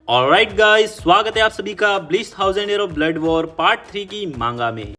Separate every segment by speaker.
Speaker 1: Alright guys, स्वागत है आप सभी का bliss 1000 year of blood war part 3 की मांगा में।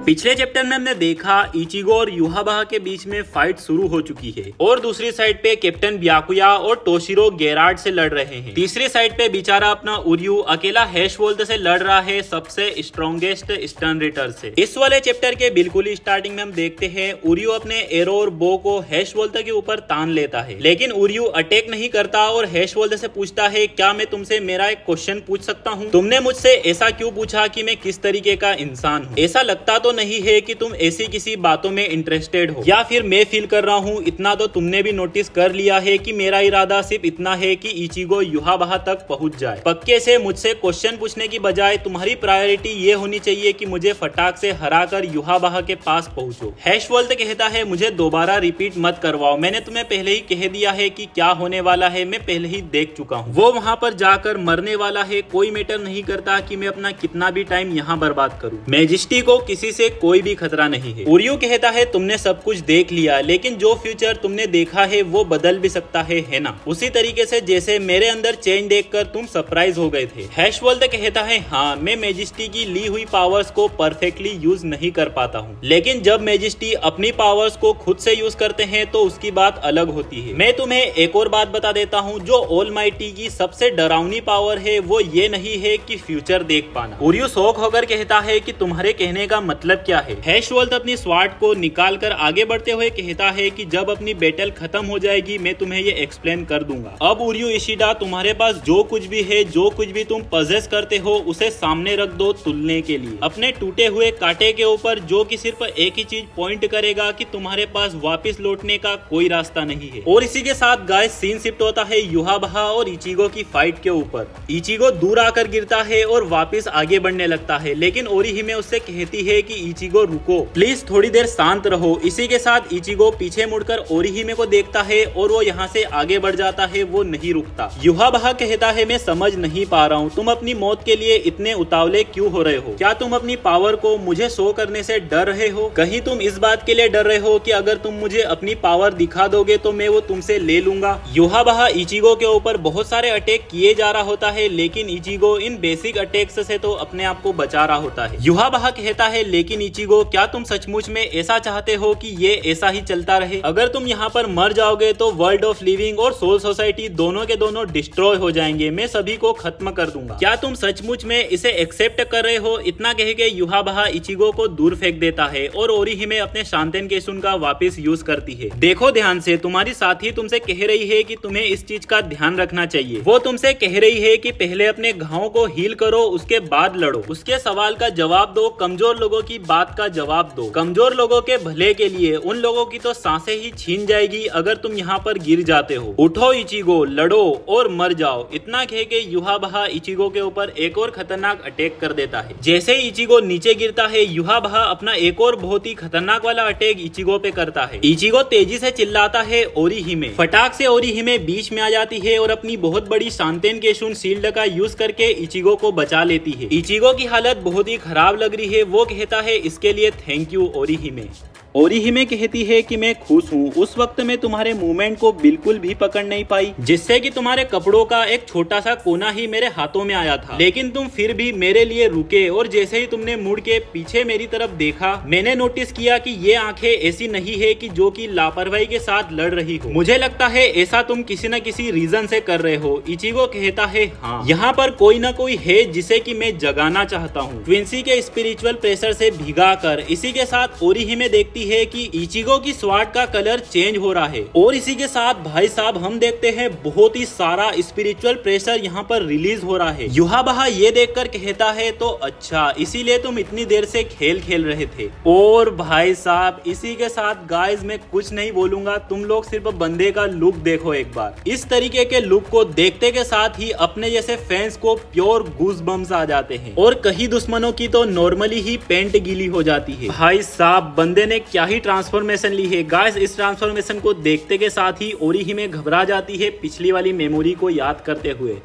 Speaker 1: पिछले चैप्टर में हमने देखा इचिगो और युहाबहा के बीच में फाइट शुरू हो चुकी है और दूसरी साइड पे कैप्टन ब्याकुया और टोशिरो गेरार्ड से लड़ रहे हैं। तीसरी साइड पे बेचारा अपना उर्यू अकेला हैशवोल्ट से लड़ रहा है सबसे स्ट्रॉन्गेस्ट स्टन रेटर से। इस वाले चैप्टर के बिल्कुल स्टार्टिंग में हम देखते हैं उर्यू अपने एरो और बो को हैशवोल्ट के ऊपर तान लेता है, लेकिन उर्यू अटैक नहीं करता और हैशवोल्ट से पूछता है क्या मैं तुमसे मेरा एक क्वेश्चन पूछ सकता हूँ? तुमने मुझसे ऐसा क्यों पूछा कि मैं किस तरीके का इंसान हूँ? ऐसा लगता तो नहीं है कि तुम ऐसी किसी बातों में इंटरेस्टेड हो, या फिर मैं फील कर रहा हूँ इतना तो तुमने भी नोटिस कर लिया है कि मेरा इरादा सिर्फ इतना है कि इचिगो युहाबहा तक पहुँच जाए। पक्के से मुझसे क्वेश्चन पूछने की बजाय तुम्हारी प्रायोरिटी ये होनी चाहिए कि मुझे फटाक से हराकर युहाबहा के पास पहुँचो। हैशवोल्ट कहता है मुझे दोबारा रिपीट मत करवाओ, मैंने तुम्हें पहले ही कह दिया है कि क्या होने वाला है, मैं पहले ही देख चुका हूँ। वो वहाँ पर जाकर मरने वाला है, कोई मैटर नहीं करता कि मैं अपना कितना भी टाइम यहाँ बर्बाद करूँ। मैजेस्टी को किसी से कोई भी खतरा नहीं है। उर्यू कहता है तुमने सब कुछ देख लिया, लेकिन जो फ्यूचर तुमने देखा है वो बदल भी सकता है ना? उसी तरीके से जैसे मेरे अंदर चेंज देखकर तुम सरप्राइज हो गए थे। हैशवोल्ट कहता है हाँ, मैं मैजेस्टी की ली हुई पावर्स को परफेक्टली यूज नहीं कर पाता हूँ, लेकिन जब मैजेस्टी अपनी पावर्स को खुद से यूज करते हैं तो उसकी बात अलग होती है। मैं तुम्हें एक और बात बता देता हूँ, जो ऑलमाइटी की सबसे डरावनी पावर है वो ये नहीं है कि फ्यूचर देख पाना। उर्यू शौक होकर कहता है कि तुम्हारे कहने का मतलब क्या है? हैशवोल्ट अपनी स्वार्ड को निकाल कर आगे बढ़ते हुए कहता है कि जब अपनी बैटल खत्म हो जाएगी मैं तुम्हें ये एक्सप्लेन कर दूंगा। अब उर्यू इशिडा, तुम्हारे पास जो कुछ भी है, जो कुछ भी तुम पजेस करते हो उसे सामने रख दो तुलने के लिए। अपने टूटे हुए कांटे के ऊपर, जो कि सिर्फ एक ही चीज पॉइंट करेगा कि तुम्हारे पास वापस लौटने का कोई रास्ता नहीं है। और इसी के साथ गाइस सीन शिफ्ट होता है युहाबहा और इचिगो की फाइट के ऊपर। इचिगो दूर आकर गिरता है और वापस आगे बढ़ने लगता है, लेकिन ओरिहिमे उससे कहती है कि इचिगो रुको, प्लीज थोड़ी देर शांत रहो। इसी के साथ इचिगो पीछे मुड़कर ओरिहिमे को देखता है और वो यहाँ से आगे बढ़ जाता है, वो नहीं रुकता। युहाबहा कहता है मैं समझ नहीं पा रहा हूँ, तुम अपनी मौत के लिए इतने उतावले क्यों हो रहे हो? क्या तुम अपनी पावर को मुझे शो करने से डर रहे हो? कहीं तुम इस बात के लिए डर रहे हो कि अगर तुम मुझे अपनी पावर दिखा दोगे तो मैं वो तुमसे ले लूंगा? युहाबहा इचिगो के ऊपर बहुत सारे अटैक किए जा रहा होता है, लेकिन इचिगो इन बेसिक अटैक्स से तो अपने आप को बचा रहा होता है। युहाबहा कहता है लेकिन इचिगो, क्या तुम सचमुच में ऐसा चाहते हो कि ये ऐसा ही चलता रहे? अगर तुम यहाँ पर मर जाओगे तो वर्ल्ड ऑफ लिविंग और सोल सोसाइटी दोनों के दोनों डिस्ट्रॉय हो जाएंगे, मैं सभी को खत्म कर दूंगा। क्या तुम सचमुच में इसे एक्सेप्ट कर रहे हो? इतना कह के युहाबहा इचिगो को दूर फेंक देता है और ओरिहिमे अपने शांतेन केसुन का वापस यूज करती है। देखो ध्यान से, तुम्हारी साथी तुमसे कह रही है कि तुम्हें इस चीज का ध्यान रखना चाहिए। वो तुमसे कह रही है कि पहले अपने घावों को हील करो, उसके बाद लड़ो। उसके सवाल का जवाब दो, कमजोर लोगों की बात का जवाब दो। कमजोर लोगों के भले के लिए उन लोगों की तो सांसें ही छीन जाएगी अगर तुम यहाँ पर गिर जाते हो। उठो इचिगो, लड़ो और मर जाओ। इतना कह के युहाबहा इचिगो के ऊपर एक और खतरनाक अटैक कर देता है। जैसे ही इचिगो नीचे गिरता है, युहाबहा अपना एक और बहुत ही खतरनाक वाला अटैक इचिगो पे करता है। इचिगो तेजी से चिल्लाता है ओरिहिमे। फटाक से ओरिहिमे बीच में आ जाती है और अपनी बहुत बड़ी शांतेन केशुन शील्ड का यूज करके इचिगो को बचा लेती है। इचिगो की हालत बहुत ही खराब लग रही है, वो कहता है इसके लिए थैंक यू ओरिहिमे। ओरिहिमे कहती है कि मैं खुश हूँ, उस वक्त मैं तुम्हारे मूवमेंट को बिल्कुल भी पकड़ नहीं पाई, जिससे कि तुम्हारे कपड़ों का एक छोटा सा कोना ही मेरे हाथों में आया था, लेकिन तुम फिर भी मेरे लिए रुके और जैसे ही तुमने मुड़ के पीछे मेरी तरफ देखा, मैंने नोटिस किया कि ये आंखें ऐसी नहीं है कि जो कि लापरवाही के साथ लड़ रही हो। मुझे लगता है ऐसा तुम किसी न किसी रीजन से कर रहे हो। इचिगो कहता है हाँ, यहाँ पर कोई न कोई है जिसे कि मैं जगाना चाहता हूँ, क्विंसी के स्पिरिचुअल प्रेशर से भिगा कर। इसी के साथ ओरिहिमे देखती है कि इचिगो की स्वार्ड का कलर चेंज हो रहा है और इसी के साथ भाई साहब हम देखते हैं बहुत ही सारा स्पिरिचुअल प्रेशर यहाँ पर रिलीज हो रहा है। युहाबहा ये देखकर कहता है तो अच्छा, इसीलिए तुम इतनी देर से खेल खेल रहे थे। और भाई साहब इसी के साथ गाइस मैं कुछ नहीं बोलूंगा, तुम लोग सिर्फ बंदे का लुक देखो एक बार। इस तरीके के लुक को देखते के साथ ही अपने जैसे फैंस को प्योर गूज बम्स आ जाते हैं और कहीं दुश्मनों की तो नॉर्मली ही पेंट गीली हो जाती है। भाई साहब बंदे ने क्या ही ट्रांसफॉर्मेशन ली है गाइस। इस ट्रांसफॉर्मेशन को देखते के साथ ही ओरिहिमे घबरा जाती है पिछली वाली मेमोरी को याद करते हुए।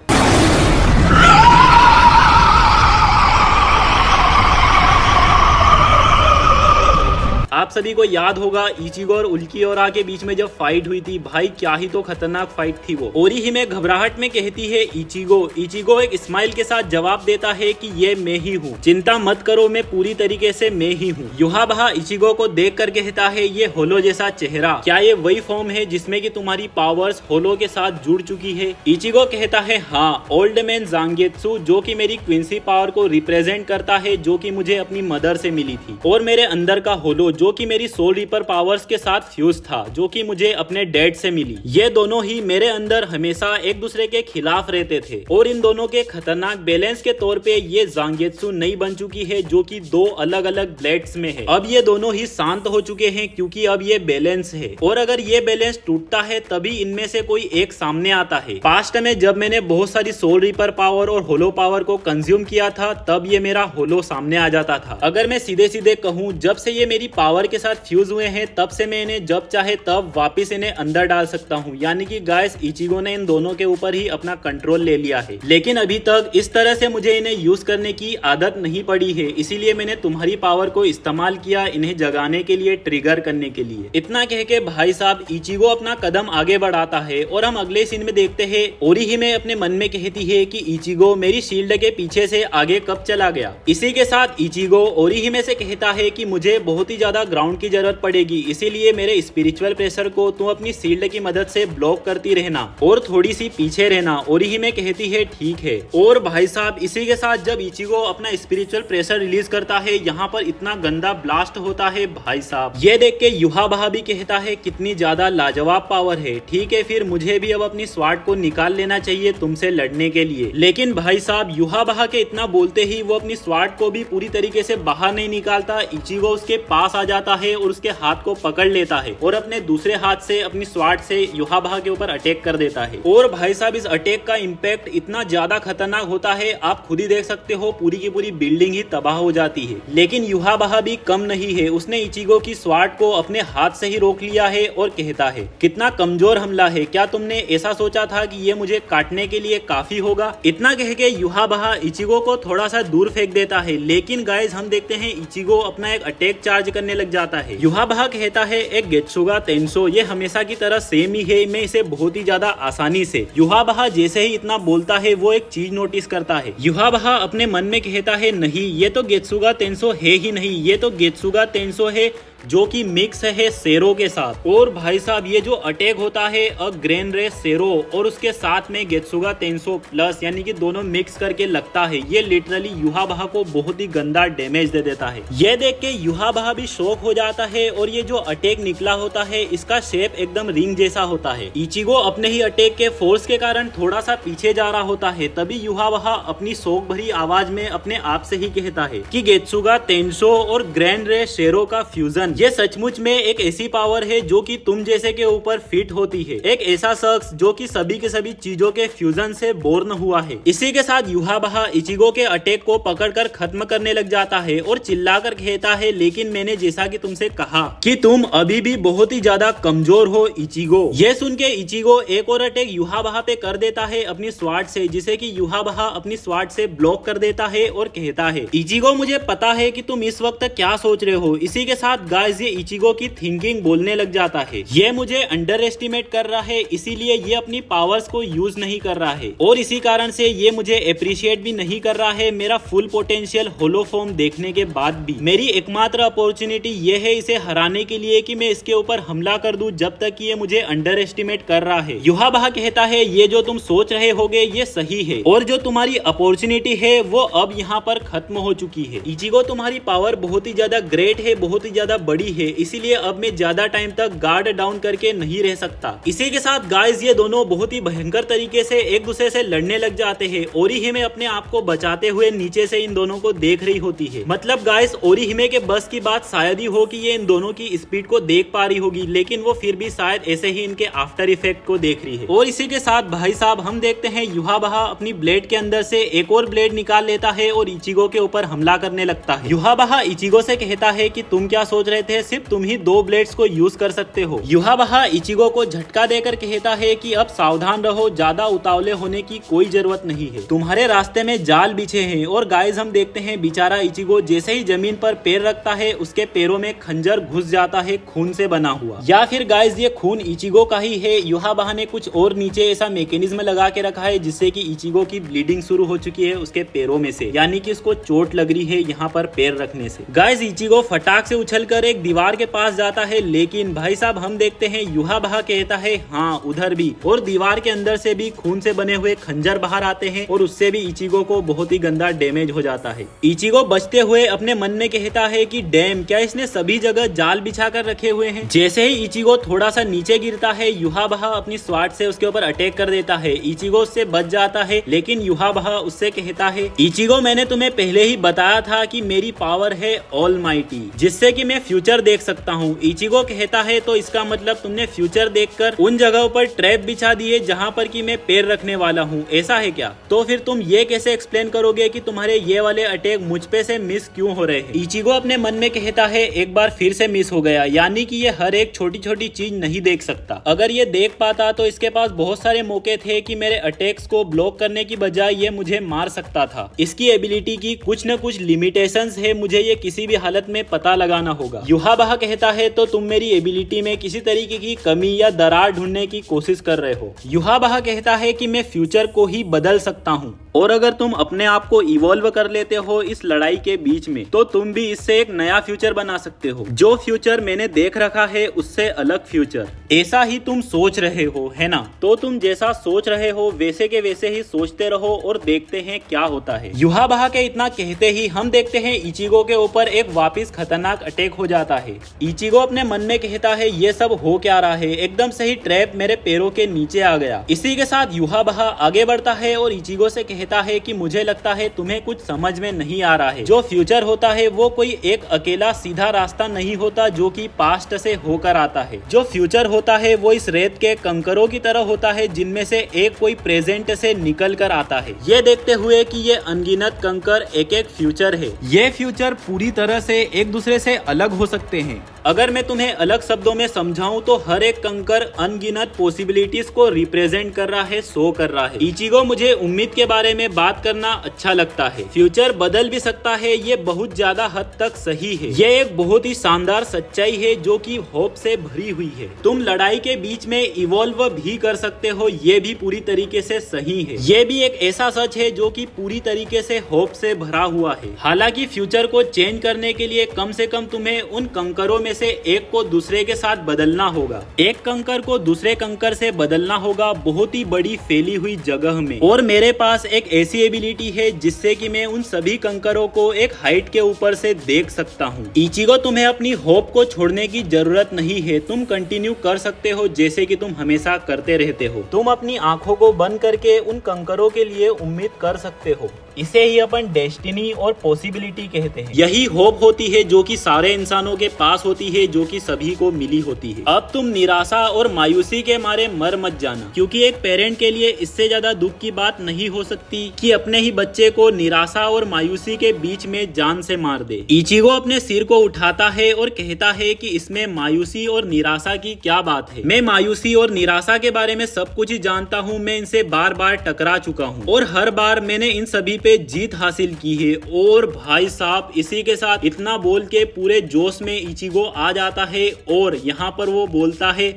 Speaker 1: आप सभी को याद होगा इचिगो और उल्कियोरा के बीच में जब फाइट हुई थी, भाई क्या ही तो खतरनाक फाइट थी वो। ओरिहिमे घबराहट में कहती है इचिगो एक स्माइल के साथ जवाब देता है कि ये मैं ही हूँ, चिंता मत करो, मैं पूरी तरीके से मैं ही हूँ। युहाबहा इचिगो को देख कर कहता है ये होलो जैसा चेहरा, क्या ये वही फॉर्म है जिसमें कि तुम्हारी पावर्स होलो के साथ जुड़ चुकी है? इचिगो कहता है हाँ, ओल्ड मैन जांगेत्सु जो कि मेरी क्विंसी पावर को रिप्रेजेंट करता है, जो कि मुझे अपनी मदर से मिली थी, और मेरे अंदर का होलो जो कि मेरी सोल रीपर पावर्स के साथ फ्यूज था, जो कि मुझे अपने डैड से मिली। ये दोनों ही मेरे अंदर हमेशा एक दूसरे के खिलाफ रहते थे, और इन दोनों के खतरनाक बैलेंस के तौर पे ये जांगेत्सु नई बन चुकी है, जो कि दो अलग अलग ब्लेड्स में है। अब ये दोनों ही शांत हो चुके हैं क्योंकि अब ये बैलेंस है, और अगर ये बैलेंस टूटता है तभी इनमें से कोई एक सामने आता है। पास्ट में जब मैंने बहुत सारी सोल रीपर पावर और होलो पावर को कंज्यूम किया था, तब ये मेरा होलो सामने आ जाता था। अगर मैं सीधे सीधे कहूँ, जब से ये मेरी पावर के साथ फ्यूज हुए हैं, तब से मैं इन्हें जब चाहे तब वापिस इन्हें अंदर डाल सकता हूँ। यानी कि गाइस इचिगो ने इन दोनों के ऊपर ही अपना कंट्रोल ले लिया है, लेकिन अभी तक इस तरह से मुझे इन्हें यूज करने की आदत नहीं पड़ी है, इसीलिए मैंने तुम्हारी पावर को इस्तेमाल किया इन्हें जगाने के लिए, ट्रिगर करने के लिए। इतना कह के भाई साहब इचिगो अपना कदम आगे बढ़ाता है, और हम अगले सीन में देखते हैं ओरिहिमे अपने मन में कहती है कि इचिगो मेरी शील्ड के पीछे से आगे कब चला गया। इसी के साथ इचिगो ओरिहिमे से कहता है कि मुझे बहुत ही ज्यादा ग्राउंड की जरूरत पड़ेगी, इसीलिए मेरे स्पिरिचुअल प्रेशर को तुम अपनी शील्ड की मदद से ब्लॉक करती रहना और थोड़ी सी पीछे रहना। ओरिहिमे कहती है ठीक है। और भाई साहब इसी के साथ जब इचिगो अपना स्पिरिचुअल प्रेशर रिलीज करता है, यहाँ पर इतना गंदा ब्लास्ट होता है भाई साहब। ये देख के युहाबहा भी कहता है कितनी ज्यादा लाजवाब पावर है, ठीक है फिर मुझे भी अब अपनी स्वार्ड को निकाल लेना चाहिए तुमसे लड़ने के लिए। लेकिन भाई साहब युहाबहा के इतना बोलते ही वो अपनी स्वार्ड को भी पूरी तरीके से बाहर नहीं निकालता। इचिगो उसके पास आ जाता है और उसके हाथ को पकड़ लेता है और अपने दूसरे हाथ से अपनी स्वार्ड से युहाबहा के ऊपर अटैक कर देता है। और भाई साहब इस अटैक का इम्पैक्ट इतना ज्यादा खतरनाक होता है, आप खुद ही देख सकते हो, पूरी की पूरी बिल्डिंग ही तबाह हो जाती है। लेकिन युहाबहा भी कम नहीं है, उसने इचिगो की स्वार्ड को अपने हाथ से ही रोक लिया है और कहता है कितना कमजोर हमला है, क्या तुमने ऐसा सोचा था कि ये मुझे काटने के लिए काफी होगा? इतना कह के युहाबहा इचिगो को थोड़ा सा दूर फेंक देता है, लेकिन गाइस हम देखते हैं इचिगो अपना एक अटैक चार्ज करने लग जाता है। युहाबहा कहता है एक गेत्सुगा तेंसो, ये हमेशा की तरह सेम ही है, मैं इसे बहुत ही ज्यादा आसानी से। युहाबहा जैसे ही इतना बोलता है वो एक चीज नोटिस करता है। युहाबहा अपने मन में कहता है नहीं, ये तो गेत्सुगा तेंसो है ही नहीं, ये तो गेत्सुगा तेंसो है जो कि मिक्स है सेरो के साथ। और भाई साहब ये जो अटैक होता है ग्रेन रे सेरो और उसके साथ में गेत्सुगा तेंसो प्लस, यानी कि दोनों मिक्स करके लगता है, ये लिटरली युहाबहा को बहुत ही गंदा डैमेज दे देता है। ये देख के युहाबहा भी शॉक हो जाता है, और ये जो अटैक निकला होता है इसका शेप एकदम रिंग जैसा होता है। इचिगो अपने ही अटैक के फोर्स के कारण थोड़ा सा पीछे जा रहा होता है, तभी युहाबहा अपनी शोक भरी आवाज में अपने आप से ही कहता है कि गेत्सुगा तेंसो और ग्रैंड रे शेरो का फ्यूजन, ये सचमुच में एक ऐसी पावर है जो कि तुम जैसे के ऊपर फिट होती है, एक ऐसा शख्स जो कि सभी के सभी चीजों के फ्यूजन से बोर्न हुआ है। इसी के साथ युहाबहा इचिगो के अटैक को पकड़कर खत्म करने लग जाता है और चिल्लाकर कहता है लेकिन मैंने जैसा कि तुमसे कहा कि तुम अभी भी बहुत ही ज्यादा कमजोर हो इचिगो। ये सुन के इचिगो एक और अटैक युहाबहा पे कर देता है अपनी स्वार्ड से, जिसे कि युहाबहा अपनी स्वार्ड से ब्लॉक कर देता है और कहता है इचिगो मुझे पता है कि तुम इस वक्त क्या सोच रहे हो। इसी के साथ गाइस ये इचिगो की थिंकिंग बोलने लग जाता है, ये मुझे अंडर एस्टिमेट कर रहा है, इसीलिए ये अपनी पावर्स को यूज नहीं कर रहा है, और इसी कारण से ये मुझे अप्रिशिएट भी नहीं कर रहा है मेरा फुल पोटेंशियल होलो फॉर्म देखने के बाद भी। मेरी एकमात्र अपॉर्चुनिटी ये है इसे हराने के लिए कि मैं इसके ऊपर हमला कर दूं, जब तक कि ये मुझे अंडर एस्टिमेट कर रहा है। युहाबहा कहता है ये जो तुम सोच रहे होगे ये सही है, और जो तुम्हारी अपॉर्चुनिटी है वो अब यहाँ पर खत्म हो चुकी है। इचिगो तुम्हारी पावर बहुत ही ज्यादा ग्रेट है, बहुत ही ज्यादा बड़ी है, इसीलिए अब मैं ज्यादा टाइम तक गार्ड डाउन करके नहीं रह सकता। इसी के साथ गाइस ये दोनों बहुत ही भयंकर तरीके से एक दूसरे से लड़ने लग जाते हैं। ओरिहिमे अपने आप को बचाते हुए नीचे से इन दोनों को देख रही होती है। मतलब गाइस ओरिहिमे के बस की बात शायद ही हो कि ये इन दोनों की स्पीड को देख पा रही होगी, लेकिन वो फिर भी शायद ऐसे ही इनके आफ्टर इफेक्ट को देख रही है। और इसी के साथ भाई साहब हम देखते हैं युहाबहा अपनी ब्लेड के अंदर से एक और ब्लेड निकाल लेता है और इचिगो के ऊपर हमला करने लगता है। युहाबहा इचिगो से कहता है कि तुम क्या सोच रहे रहे थे सिर्फ तुम ही 2 ब्लेड्स को यूज कर सकते हो। युहाबहा इचिगो को झटका देकर कहता है कि अब सावधान रहो, ज्यादा उतावले होने की कोई जरूरत नहीं है, तुम्हारे रास्ते में जाल बिछे हैं। और गाइस हम देखते हैं बेचारा इचिगो जैसे ही जमीन पर पैर रखता है उसके पैरों में खंजर घुस जाता है खून से बना हुआ, या फिर गाइस ये खून इचिगो का ही है। युहाबहा ने कुछ और नीचे ऐसा मैकेनिज्म लगा के रखा है जिससे कि इचिगो की ब्लीडिंग शुरू हो चुकी है उसके पैरों में से, यानी कि उसको चोट लग रही है यहाँ पर पैर रखने से। गाइस इचिगो फटाक से उछलकर एक दीवार के पास जाता है, लेकिन भाई साहब हम देखते हैं युहाबहा कहता है हाँ उधर भी, और दीवार के अंदर से भी खून से बने हुए खंजर बाहर आते हैं और उससे भी इचिगो को बहुत ही गंदा डैमेज हो जाता है। इचिगो बचते हुए अपने मन में कहता है कि डैम, क्या इसने सभी जगह जाल बिछा कर रखे हुए हैं। जैसे ही इचिगो थोड़ा सा नीचे गिरता है युहाबहा अपनी स्वार्ड से उसके ऊपर अटैक कर देता है। इचिगो उससे बच जाता है, लेकिन युहाबहा उससे कहता है इचिगो मैंने तुम्हें पहले ही बताया था कि मेरी पावर है ऑलमाइटी, जिससे कि मैं फ्यूचर देख सकता हूँ। इचिगो कहता है तो इसका मतलब तुमने फ्यूचर देखकर उन जगहों पर ट्रैप बिछा दिए जहाँ पर कि मैं पैर रखने वाला हूँ, ऐसा है क्या? तो फिर तुम ये कैसे एक्सप्लेन करोगे कि तुम्हारे ये वाले अटैक मुझ पे से मिस क्यों हो रहे हैं? इचिगो अपने मन में कहता है एक बार फिर से मिस हो गया, यानी कि ये हर एक छोटी छोटी चीज नहीं देख सकता। अगर ये देख पाता तो इसके पास बहुत सारे मौके थे कि मेरे अटैक्स को ब्लॉक करने की बजाय ये मुझे मार सकता था। इसकी एबिलिटी की कुछ न कुछ लिमिटेशंस है, मुझे ये किसी भी हालत में पता लगाना होगा। युहाबहा कहता है तो तुम मेरी एबिलिटी में किसी तरीके की कमी या दरार ढूंढने की कोशिश कर रहे हो। युहाबहा कहता है कि मैं फ्यूचर को ही बदल सकता हूँ, और अगर तुम अपने आप को इवॉल्व कर लेते हो इस लड़ाई के बीच में तो तुम भी इससे एक नया फ्यूचर बना सकते हो। जो फ्यूचर मैंने देख रखा है उससे अलग फ्यूचर, ऐसा ही तुम सोच रहे हो है ना? तो तुम जैसा सोच रहे हो वैसे के वैसे ही सोचते रहो और देखते हैं क्या होता है। युहाबहा के इतना कहते ही हम देखते हैं इचिगो के ऊपर एक वापिस खतरनाक अटैक हो जाता है। इचिगो अपने मन में कहता है ये सब हो क्या रहा है, एकदम से ही ट्रैप मेरे पैरों के नीचे आ गया। इसी के साथ युहाबहा आगे बढ़ता है और इचिगो से कहता है कि मुझे लगता है तुम्हें कुछ समझ में नहीं आ रहा है। जो फ्यूचर होता है वो कोई एक अकेला सीधा रास्ता नहीं होता जो कि पास्ट से होकर आता है। जो फ्यूचर होता है वो इस रेत के कंकरों की तरह होता है जिनमें से एक कोई प्रेजेंट से निकल कर आता है। ये देखते हुए कि ये अनगिनत कंकर एक एक फ्यूचर है, ये फ्यूचर पूरी तरह से एक दूसरे से अलग हो सकते हैं। अगर मैं तुम्हें अलग शब्दों में समझाऊं तो हर एक कंकर अनगिनत पॉसिबिलिटीज को रिप्रेजेंट कर रहा है, शो कर रहा है। इचिगो मुझे उम्मीद के बारे में बात करना अच्छा लगता है। फ्यूचर बदल भी सकता है, ये बहुत ज्यादा हद तक सही है। ये एक बहुत ही शानदार सच्चाई है जो कि होप से भरी हुई है। तुम लड़ाई के बीच में इवॉल्व भी कर सकते हो, ये भी पूरी तरीके से सही है। ये भी एक ऐसा सच है जो कि पूरी तरीके से होप से भरा हुआ है। हालांकि फ्यूचर को चेंज करने के लिए कम से कम तुम्हें उन कंकरों में से एक को दूसरे के साथ बदलना होगा। एक कंकर को दूसरे कंकर से बदलना होगा बहुत ही बड़ी फैली हुई जगह में। और मेरे पास एक ऐसी एबिलिटी है जिससे कि मैं उन सभी कंकरों को एक हाइट के ऊपर से देख सकता हूँ। इचिगो तुम्हें अपनी होप को छोड़ने की जरूरत नहीं है, तुम कंटिन्यू कर सकते हो जैसे कि तुम हमेशा करते रहते हो। तुम अपनी आंखों को बंद करके उन कंकरों के लिए उम्मीद कर सकते हो। इसे ही अपन डेस्टिनी और पॉसिबिलिटी कहते हैं। यही होप होती है जो कि सारे इंसानों के पास होती है, जो कि सभी को मिली होती है। अब तुम निराशा और मायूसी के मारे मर मत जाना, क्योंकि एक पेरेंट के लिए इससे ज्यादा दुख की बात नहीं हो सकती कि अपने ही बच्चे को निराशा और मायूसी के बीच में जान से मार दे। इचिगो अपने सिर को उठाता है और कहता है कि इसमें मायूसी और निराशा की क्या बात है। मैं मायूसी और निराशा के बारे में सब कुछ ही जानता हूँ, मैं इनसे बार बार टकरा चुका हूँ और हर बार मैंने इन सभी पे जीत हासिल की है। और भाई साहब इसी के साथ इतना बोल के पूरे जोश में इचिगो आ जाता है और यहाँ पर वो बोलता है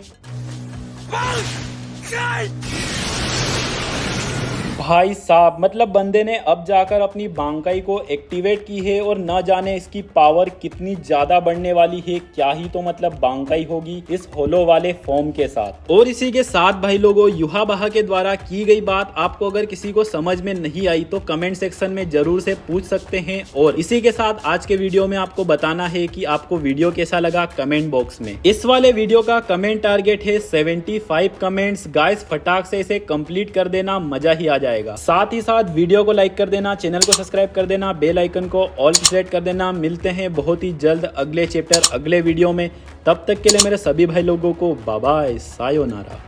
Speaker 1: भाई साहब, मतलब बंदे ने अब जाकर अपनी बांकाई को एक्टिवेट की है और न जाने इसकी पावर कितनी ज्यादा बढ़ने वाली है। क्या ही तो मतलब बांकाई होगी इस होलो वाले फॉर्म के साथ। और इसी के साथ भाई लोगों, युहाबहा के द्वारा की गई बात आपको अगर किसी को समझ में नहीं आई तो कमेंट सेक्शन में जरूर से पूछ सकते हैं। और इसी के साथ आज के वीडियो में आपको बताना है कि आपको वीडियो कैसा लगा कमेंट बॉक्स में। इस वाले वीडियो का कमेंट टारगेट है 75 कमेंट्स। गाइस फटाक से इसे कंप्लीट कर देना, मजा ही आ जाएगा। साथ ही साथ वीडियो को लाइक कर देना, चैनल को सब्सक्राइब कर देना, बेल आइकन को ऑल पे सेट कर देना। मिलते हैं बहुत ही जल्द अगले चैप्टर अगले वीडियो में। तब तक के लिए मेरे सभी भाई लोगों को बाय बाय, सायोनारा।